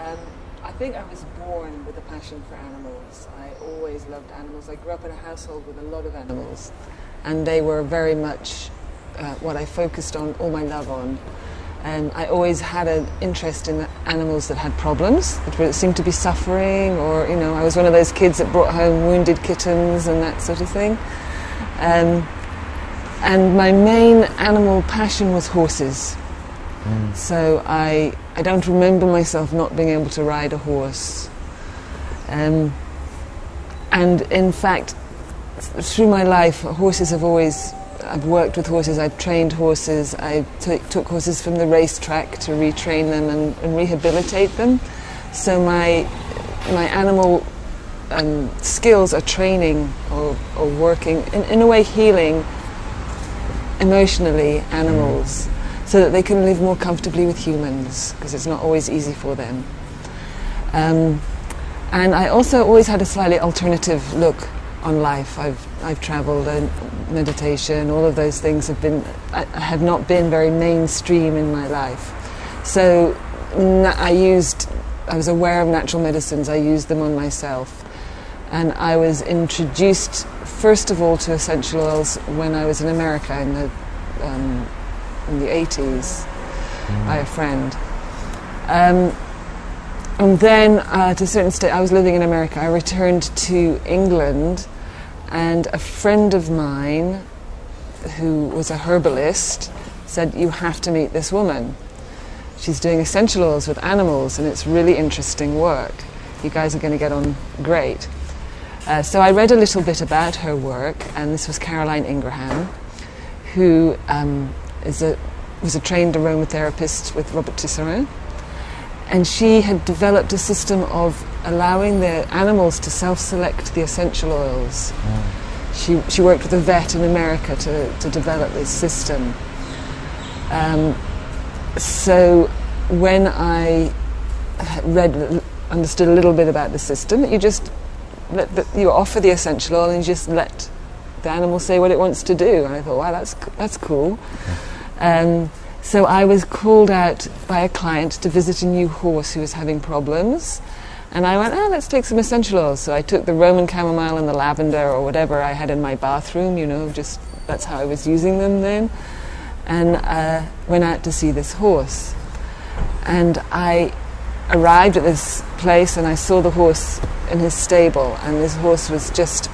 Um, I think I was born with a passion for animals. I always loved animals. I grew up in a household with a lot of animals, and they were very much what I focused on all my love on. I always had an interest in animals that had problems, that seemed to be suffering, or, you know, I was one of those kids that brought home wounded kittens and that sort of thing. And my main animal passion was horses. So I don't remember myself not being able to ride a horse. And in fact, through my life, horses have always... I've worked with horses, I've trained horses, I took horses from the racetrack to retrain them and rehabilitate them. So my animal skills are training or working, in a way healing emotionally animals so that they can live more comfortably with humans, because it's not always easy for them. And I also always had a slightly alternative look on life. I've travelled, and meditation, all of those things have not been very mainstream in my life. So I was aware of natural medicines, I used them on myself. And I was introduced first of all to essential oils when I was in America in the 80s by a friend. And then to a certain state, I was living in America, I returned to England, and a friend of mine who was a herbalist said, "You have to meet this woman. She's doing essential oils with animals and it's really interesting work. You guys are going to get on great." So I read a little bit about her work, and this was Caroline Ingraham, who was a trained aromatherapist with Robert Tisserand. And she had developed a system of allowing the animals to self-select the essential oils. She worked with a vet in America to develop this system. So when I understood a little bit about the system, you offer the essential oil and you just let the animal say what it wants to do. And I thought, wow, that's cool. So I was called out by a client to visit a new horse who was having problems. And I went, let's take some essential oils. So I took the Roman chamomile and the lavender or whatever I had in my bathroom, just that's how I was using them then. And went out to see this horse. And I arrived at this place and I saw the horse in his stable. And this horse was just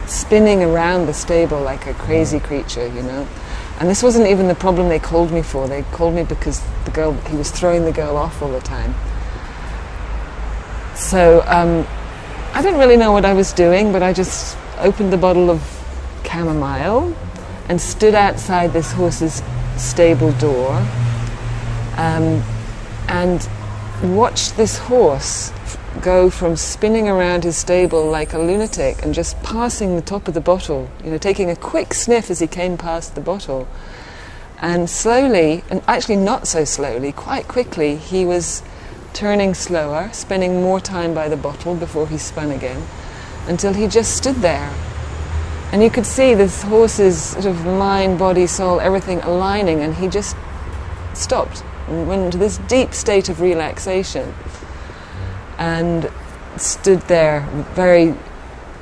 spinning around the stable like a crazy creature, And this wasn't even the problem they called me for. They called me because he was throwing the girl off all the time. So I didn't really know what I was doing, but I just opened the bottle of chamomile and stood outside this horse's stable door and watched this horse go from spinning around his stable like a lunatic and just passing the top of the bottle, taking a quick sniff as he came past the bottle. And slowly, and actually not so slowly, quite quickly, he was turning slower, spending more time by the bottle before he spun again, until he just stood there. And you could see this horse's sort of mind, body, soul, everything aligning, and he just stopped and went into this deep state of relaxation. And stood there, very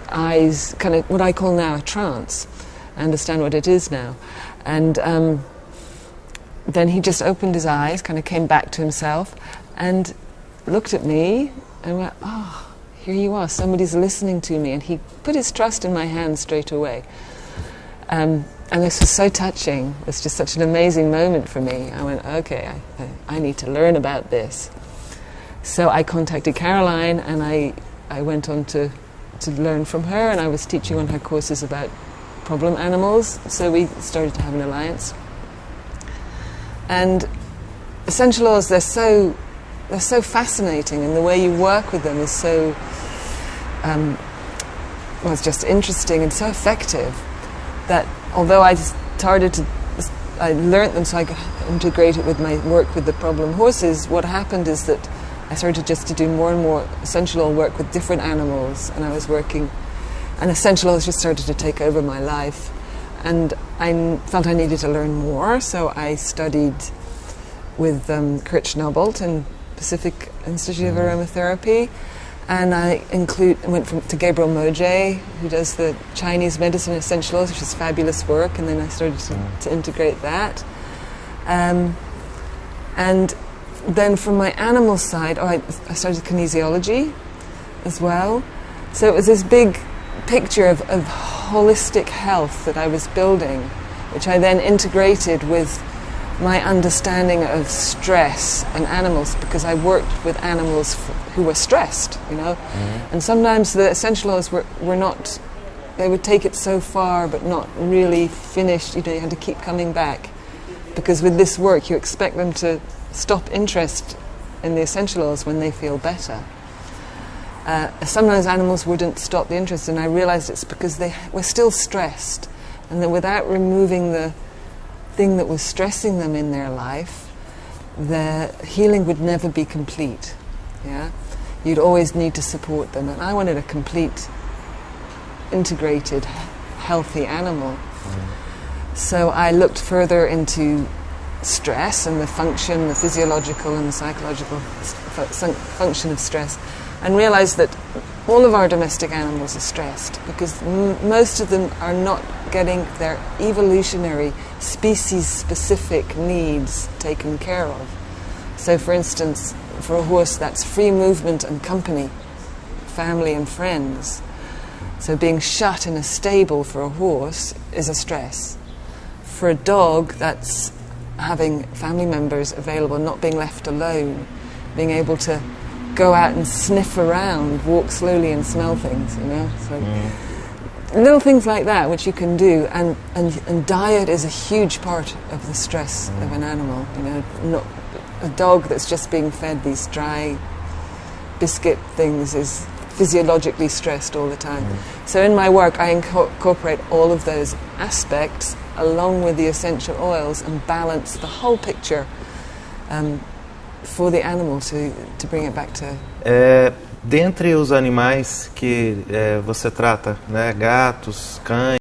eyes, kind of what I call now a trance. I understand what it is now. And then he just opened his eyes, kind of came back to himself, and looked at me and went, here you are, somebody's listening to me. And he put his trust in my hand straight away. And this was so touching. It was just such an amazing moment for me. I went, okay, I need to learn about this. So I contacted Caroline and I went on to learn from her, and I was teaching on her courses about problem animals, so we started to have an alliance. And essential oils, they're so fascinating, and the way you work with them is so it's just interesting and so effective that although I learnt them so I could integrate it with my work with the problem horses, what happened is that I started just to do more and more essential oil work with different animals, and and essential oils just started to take over my life. And I felt I needed to learn more, so I studied with Kurt Schnaubelt in Pacific Institute of Aromatherapy, and I went to Gabriel Moje, who does the Chinese medicine essential oils, which is fabulous work, and then I started to integrate that. And then from my animal side, I started kinesiology as well. So it was this big picture of holistic health that I was building, which I then integrated with my understanding of stress and animals, because I worked with animals who were stressed, you know. And sometimes the essential oils were not, they would take it so far but not really finished, you know, you had to keep coming back, because with this work you expect them to stop interest in the essential oils when they feel better. Sometimes animals wouldn't stop the interest, and I realized it's because they were still stressed, and that without removing the thing that was stressing them in their life, the healing would never be complete. Yeah, you'd always need to support them, and I wanted a complete, integrated, healthy animal. So I looked further into stress and the function, the physiological and the psychological function of stress, and realized that all of our domestic animals are stressed because most of them are not getting their evolutionary, species-specific needs taken care of. So, for instance, for a horse, that's free movement and company, family and friends. So being shut in a stable for a horse is a stress. For a dog, that's having family members available, not being left alone, being able to go out and sniff around, walk slowly and smell things, you know. So little things like that which you can do, and diet is a huge part of the stress of an animal, you know. Not a dog that's just being fed these dry biscuit things is physiologically stressed all the time. So in my work I incorporate all of those aspects along with the essential oils and balance the whole picture for the animal to bring it back to... Dentre os animais que você trata, né, gatos, cães,